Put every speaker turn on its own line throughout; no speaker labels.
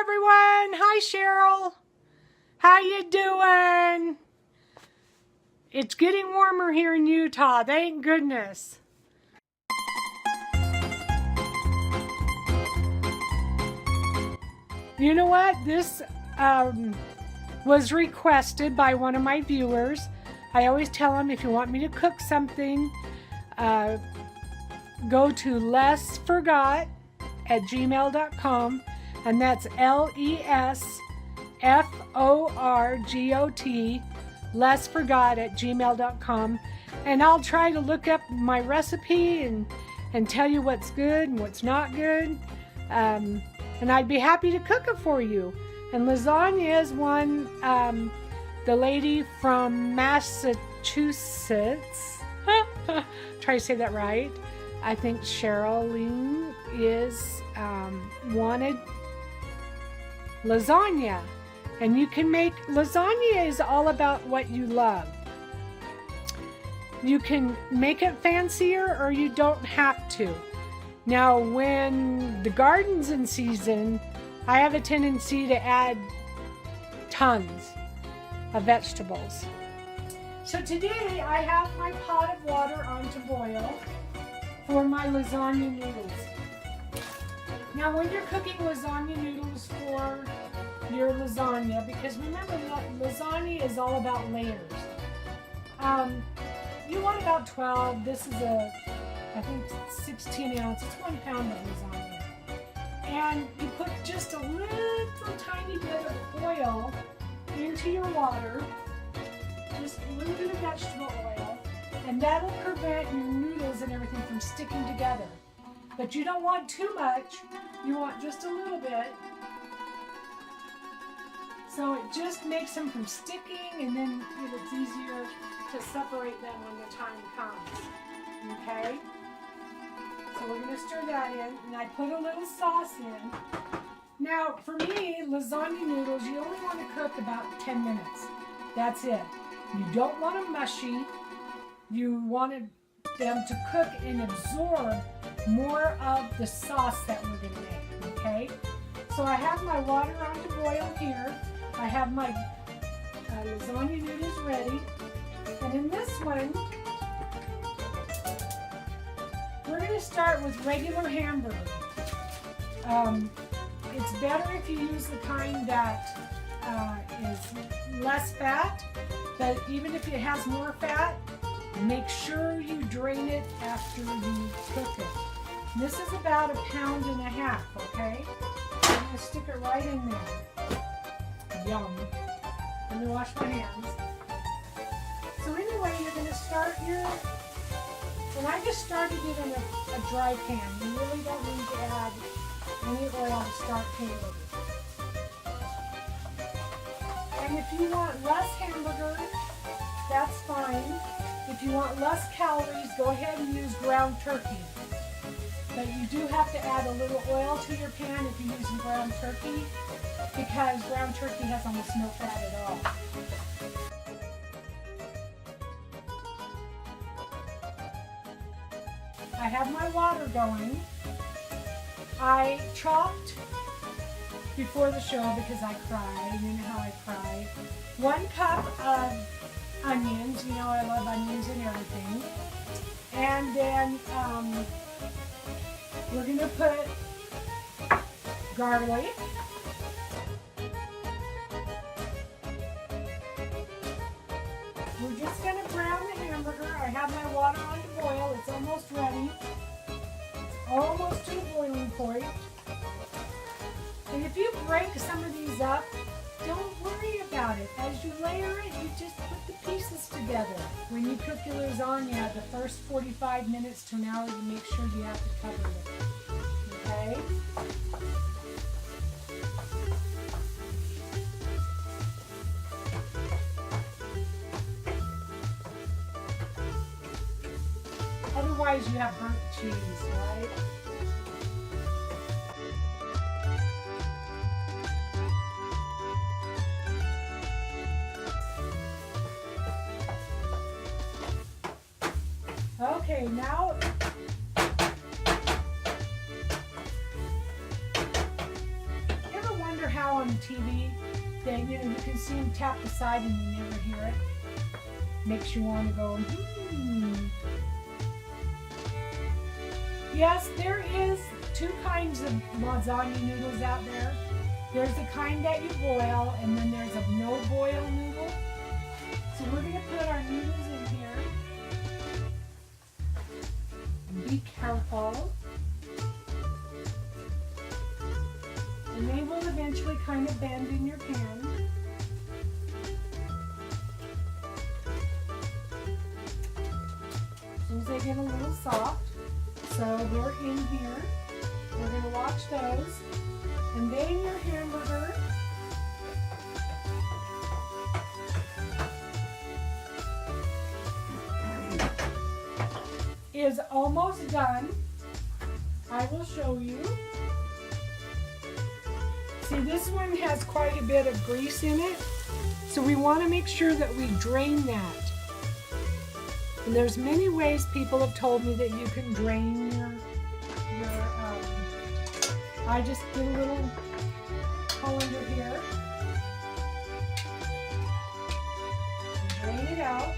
everyone. Hi, Cheryl. How you doing? It's getting warmer here in Utah. Thank goodness. You know what? This was requested by one of my viewers. I always tell them if you want me to cook something, go to lesforgot@gmail.com, and that's LESFORGOT, lesforgot@gmail.com, and I'll try to look up my recipe and tell you what's good and what's not good, and I'd be happy to cook it for you. And lasagna is one. The lady from Massachusetts, try to say that right, I think Cheryl is wanted lasagna. And you can make, lasagna is all about what you love. You can make it fancier or you don't have to. Now when the garden's in season, I have a tendency to add tons of vegetables. So today I have my pot of water on to boil for my lasagna noodles. Now when you're cooking lasagna noodles for your lasagna, because remember lasagna is all about layers. You want about 12. This is I think 16 ounce. It's 1 pound of lasagna. And you put just a little tiny bit of oil into your water, just a little bit of vegetable oil, and that'll prevent your noodles and everything from sticking together. But you don't want too much, you want just a little bit. So it just makes them from sticking, and then it's easier to separate them when the time comes. Okay? So we're going to stir that in, and I put a little sauce in. Now, for me, lasagna noodles, you only want to cook about 10 minutes. That's it. You don't want them mushy. You want them to cook and absorb more of the sauce that we're going to make, okay? So I have my water on to boil here. I have my lasagna noodles ready. And in this one, we're going to start with regular hamburger. It's better if you use the kind that is less fat, but even if it has more fat, make sure you drain it after you cook it. This is about 1.5 pounds, okay? I'm going to stick it right in there. Yum. Let me wash my hands. So anyway, you're going to start and I just started it in a dry pan. You really don't need to add any oil to start hamburger. And if you want less hamburger, that's fine. If you want less calories, go ahead and use ground turkey. But you do have to add a little oil to your pan if you're using ground turkey, because ground turkey has almost no fat at all. I have my water going. I chopped before the show because I cry. You know how I cry. 1 cup of onions. You know I love onions and everything. And then we're going to put garlic. We're just going to brown the hamburger. I have my water on to boil. It's almost ready. It's almost to the boiling point. And if you break some of these up, don't worry about it. As you layer it, you just put the pieces together. When you cook your lasagna, the first 45 minutes to an hour, you make sure you have to cover it. Okay? Otherwise, you have burnt cheese, right? Okay, now on the TV that, you know, you can see them tap the side and you never hear it. Makes you want to go, Yes, there is two kinds of lasagna noodles out there. There's the kind that you boil, and then there's a no-boil noodle. So we're going to put our noodles in here. And be careful. And they will eventually kind of bend in your pan. As soon as they get a little soft. So they're in here. We're going to watch those. And then your hamburger is almost done. I will show you. See, this one has quite a bit of grease in it, so we want to make sure that we drain that. And there's many ways people have told me that you can drain your I just did a little colander here. Drain it out.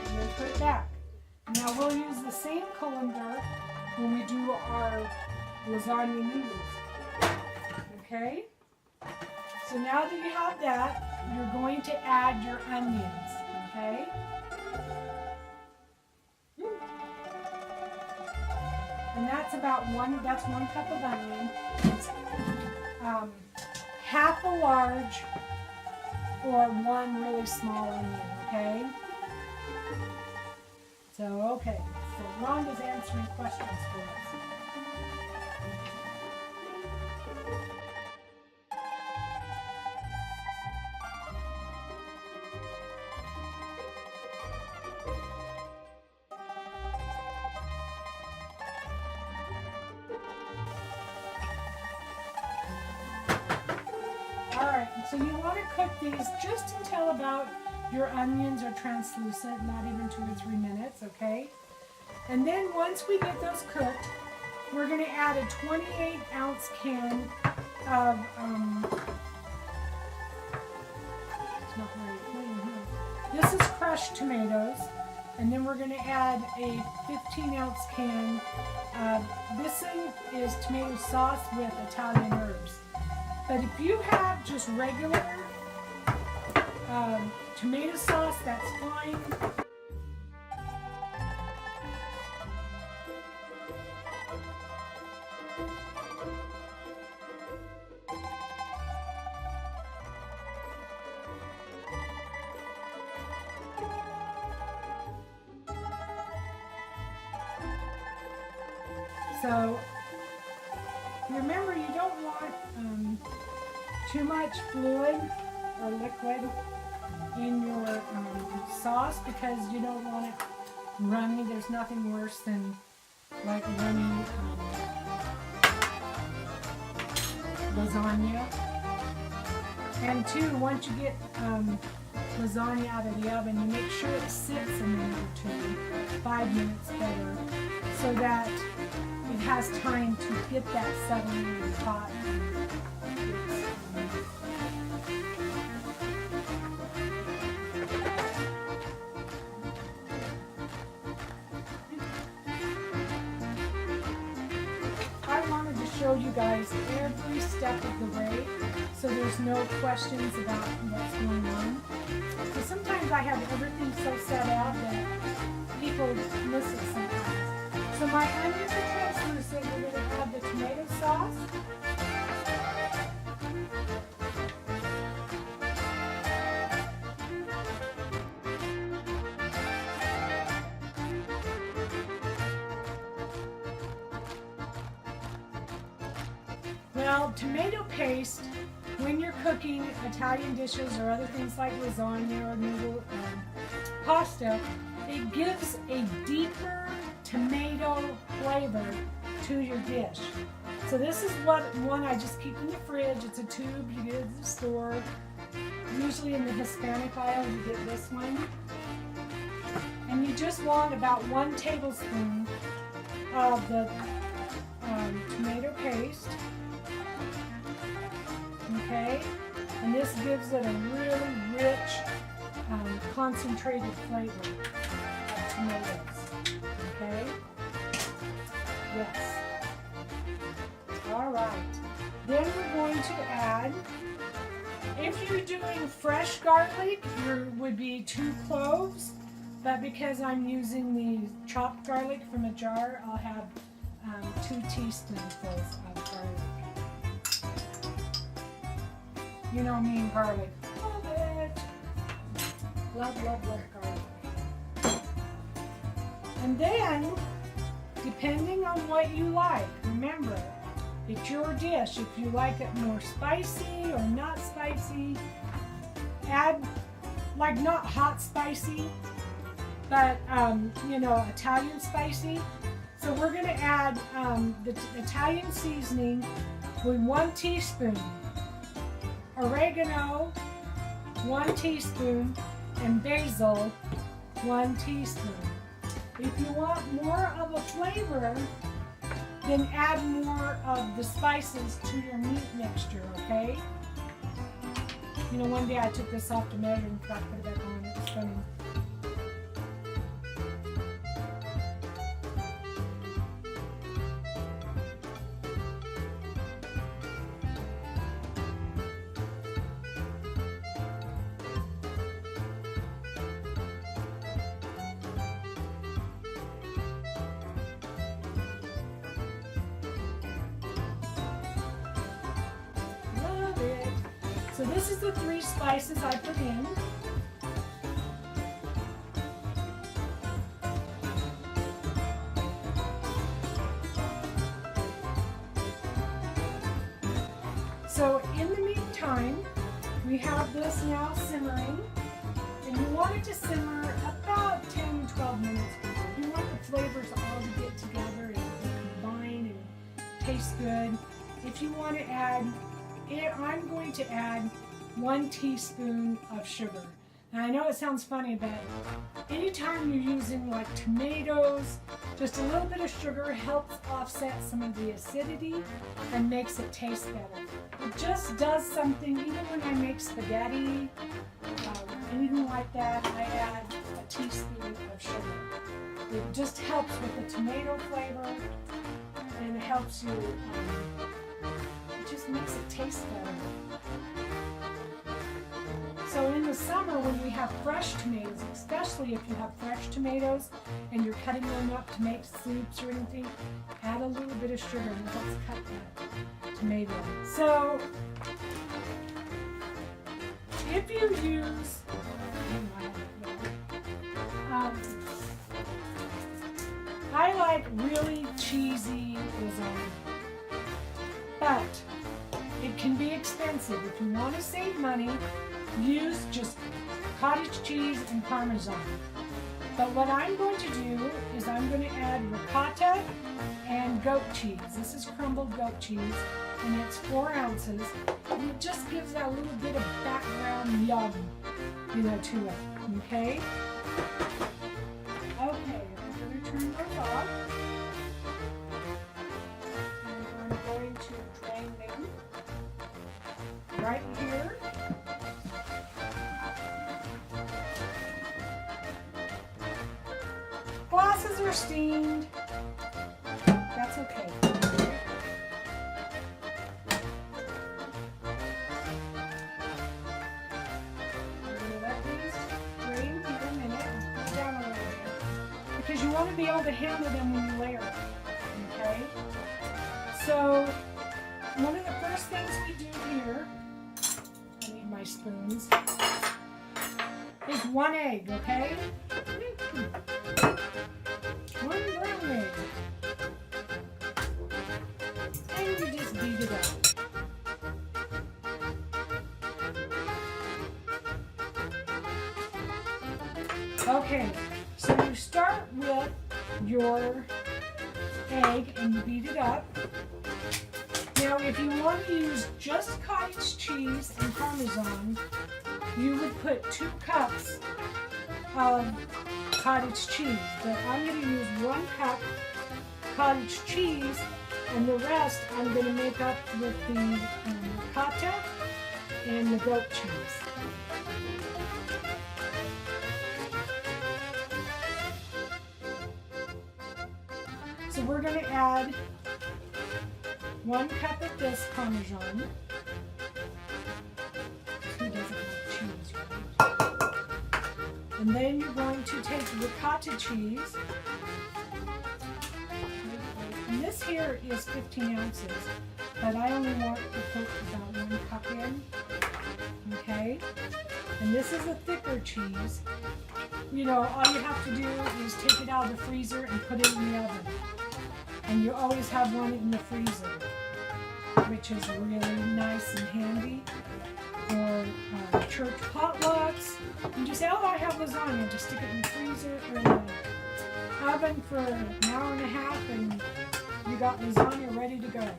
And then put it back. Now we'll use the same colander when we do our lasagna noodles. Okay? So now that you have that, you're going to add your onions. Okay? And that's about one cup of onion. It's half a large or one really small onion, okay? So Rhonda's answering questions for us. Alright, so you want to cook these just until about your onions are translucent, not even 2 or 3 minutes, okay? And then once we get those cooked, we're going to add a 28-ounce can of, it's not very clean here. This is crushed tomatoes, and then we're going to add a 15-ounce can of, this one is tomato sauce with Italian herbs. But if you have just regular tomato sauce, that's fine. So remember, you don't want too much fluid or liquid in your sauce because you don't want it runny. There's nothing worse than like runny lasagna. And two, once you get lasagna out of the oven, you make sure it sits a minute or two, 5 minutes better, so that it has time to get that settling in the pot. I wanted to show you guys every step of the way so there's no questions about what's going on. So sometimes I have everything so set out that people miss it sometimes. So my onions are translucent. We're going to add the tomato sauce. Well, tomato paste, when you're cooking Italian dishes or other things like lasagna or noodle pasta, it gives a deeper tomato flavor to your dish. So this is one I just keep in the fridge. It's a tube you get at the store. Usually in the Hispanic aisle you get this one. And you just want about 1 tablespoon of the tomato paste. this gives it a really rich, concentrated flavor of tomatoes. Okay? Yes. All right. Then we're going to add, if you're doing fresh garlic, there would be 2 cloves. But because I'm using the chopped garlic from a jar, I'll have 2 teaspoonfuls of garlic. You know me and garlic. Love it. Love, love, love garlic. And then, depending on what you like, remember, it's your dish. If you like it more spicy or not spicy, add, like not hot spicy, but you know, Italian spicy. So we're going to add the Italian seasoning with 1 teaspoon, oregano 1 teaspoon, and basil 1 teaspoon. If you want more of a flavor, then add more of the spices to your meat mixture, okay? You know, one day I took this off to measure and forgot to put it back on. It was funny. So this is the 3 spices I put in. So in the meantime, we have this now simmering, and you want it to simmer about 10 to 12 minutes. You want the flavors all to get together and combine and taste good. If you want to add, I'm going to add 1 teaspoon of sugar. Now I know it sounds funny, but anytime you're using like tomatoes, just a little bit of sugar helps offset some of the acidity and makes it taste better. It just does something, even when I make spaghetti, anything like that, I add a teaspoon of sugar. It just helps with the tomato flavor, and it helps you, it just makes it taste better. So in the summer, when we have fresh tomatoes, especially if you have fresh tomatoes and you're cutting them up to make soups or anything, add a little bit of sugar and it helps cut that tomato. So if you use, I like really cheesy lasagna, but it can be expensive. If you want to save money, use just cottage cheese and Parmesan. But what I'm going to do is I'm going to add ricotta and goat cheese. This is crumbled goat cheese, and it's 4 ounces. And it just gives that little bit of background yum, you know, to it. Okay? Okay, I'm going to turn those off. And I'm going to drain them right here. Glasses are steamed. That's okay. I'm going to let these drain here a minute and put down a little bit, because you want to be able to handle them when you layer them. Okay? So, one of the first things we do here, I need my spoons, is 1 egg, okay? 1 brown egg. And you just beat it up. Okay, so you start with your egg and you beat it up. Now if you want to use just cottage cheese and Parmesan, you would put 2 cups of cottage cheese, but I'm going to use 1 cup cottage cheese, and the rest I'm going to make up with the ricotta and the goat cheese. So we're going to add 1 cup of this Parmesan. Who doesn't like cheese, right? And then you're going to take ricotta cheese. And this here is 15 ounces, but I only want to put about 1 cup in. Okay? And this is a thicker cheese. You know, all you have to do is take it out of the freezer and put it in the oven. And you always have one in the freezer, which is really nice and handy for church potlucks. You just say, oh, I have lasagna. Just stick it in the freezer or in the oven for an hour and a half, and you got lasagna ready to go.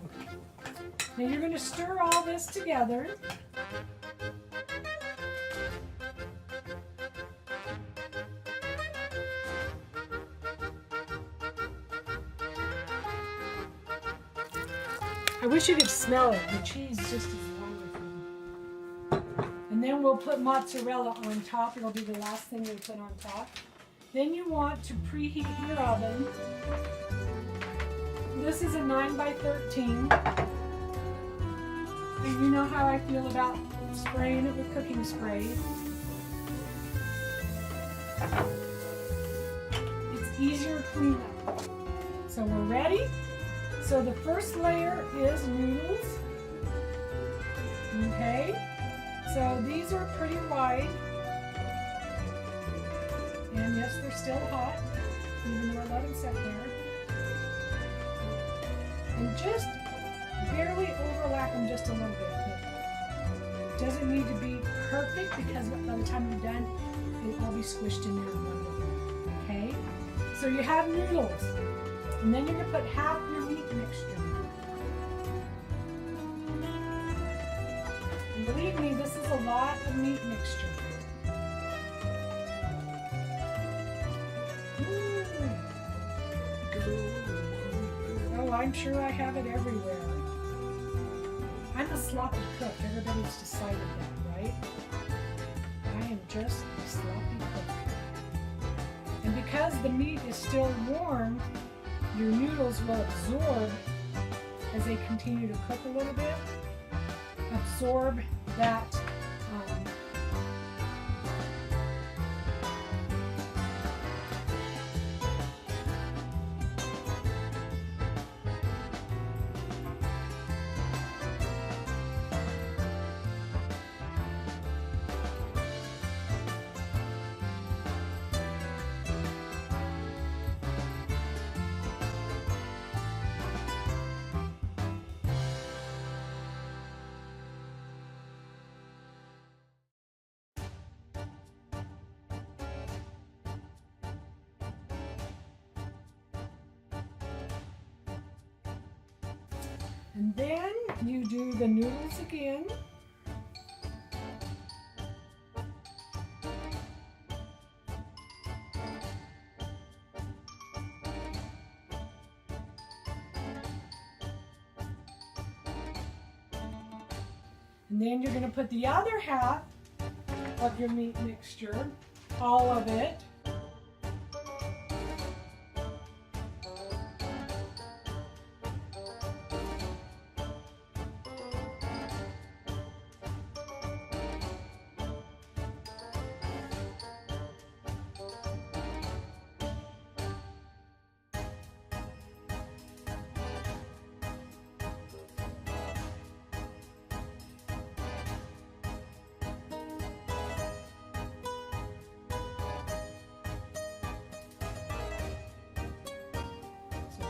Now you're going to stir all this together. I wish you could smell it. The cheese just is wonderful. And then we'll put mozzarella on top. It'll be the last thing we put on top. Then you want to preheat your oven. This is a 9 by 13. And you know how I feel about spraying it with cooking spray. It's easier to clean up. So we're ready. So the first layer is noodles. Okay, so these are pretty wide. And yes, they're still hot, even though I let them sit there. And just barely overlap them just a little bit. It doesn't need to be perfect because by the time you're done, it'll all be squished in there wonderful. Okay, so you have noodles. And then you're going to put half your meat mixture. And believe me, this is a lot of meat mixture. Oh, I'm sure I have it everywhere. I'm a sloppy cook. Everybody's decided that, right? I am just a sloppy cook. And because the meat is still warm, your noodles will absorb, as they continue to cook a little bit, absorb that and then you do the noodles again. And then you're going to put the other half of your meat mixture, all of it,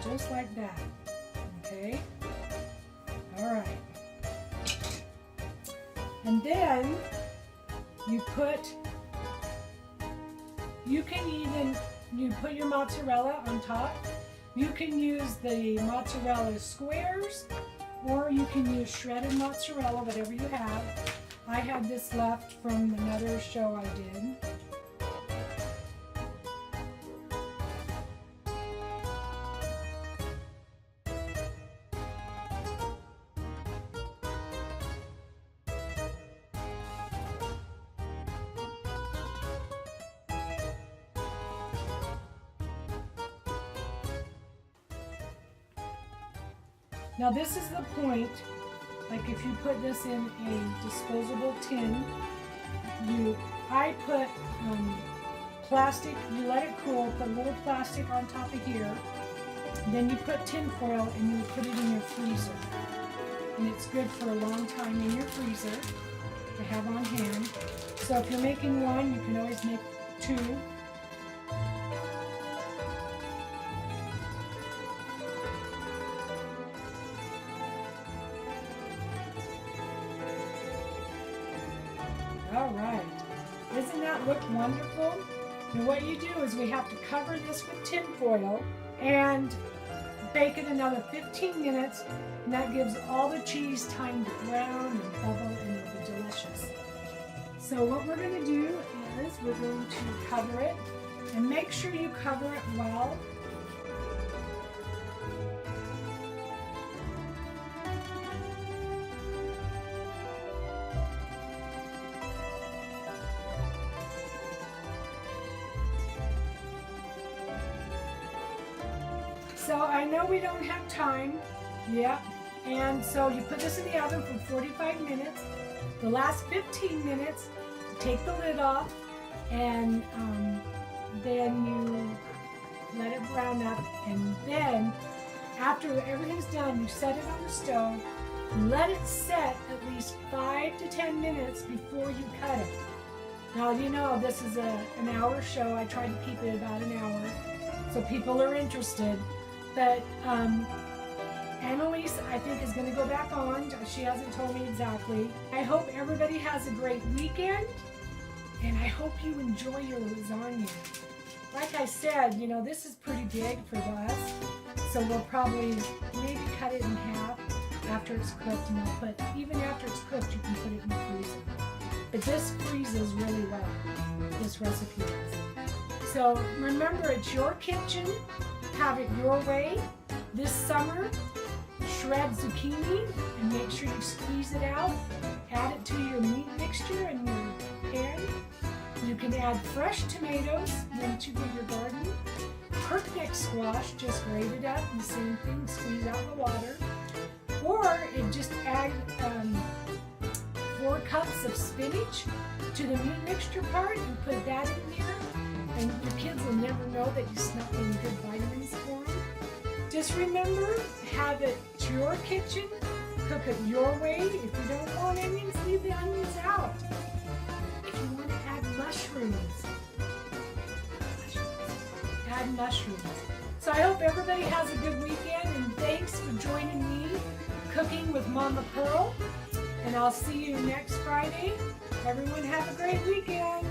just like that. Okay? All right. And then you put your mozzarella on top. You can use the mozzarella squares, or you can use shredded mozzarella, whatever you have. I had this left from another show I did. Now this is the point, like if you put this in a disposable tin, I put plastic, you let it cool, put a little plastic on top of here, then you put tin foil and you put it in your freezer. And it's good for a long time in your freezer to have on hand. So if you're making one, you can always make two. All right, doesn't that look wonderful? And what you do is we have to cover this with tin foil and bake it another 15 minutes, and that gives all the cheese time to brown and bubble, and it'll be delicious. So what we're going to do is we're going to cover it, and make sure you cover it well. So I know we don't have time, yep, and so you put this in the oven for 45 minutes. The last 15 minutes, take the lid off, and then you let it brown up, and then after everything's done, you set it on the stove, let it set at least 5 to 10 minutes before you cut it. Now you know this is an hour show. I try to keep it about an hour so people are interested. But Annalise, I think, is going to go back on. She hasn't told me exactly. I hope everybody has a great weekend, and I hope you enjoy your lasagna. Like I said, you know, this is pretty big for us, so we'll probably maybe cut it in half after it's cooked, and we'll put, even after it's cooked, you can put it in the freezer. But this freezes really well, this recipe does. So remember, it's your kitchen. Have it your way. This summer, shred zucchini and make sure you squeeze it out. Add it to your meat mixture in your pan. You can add fresh tomatoes once you get your garden. Crookneck squash, just grate it up, and the same thing, squeeze out the water. Or just add 4 cups of spinach to the meat mixture part and put that in there. And your kids will never know that you snuck in good vitamins for them. Just remember, have it to your kitchen, cook it your way. If you don't want onions, leave the onions out. If you want to add mushrooms, add mushrooms. So I hope everybody has a good weekend, and thanks for joining me cooking with Mama Pearl. And I'll see you next Friday. Everyone have a great weekend.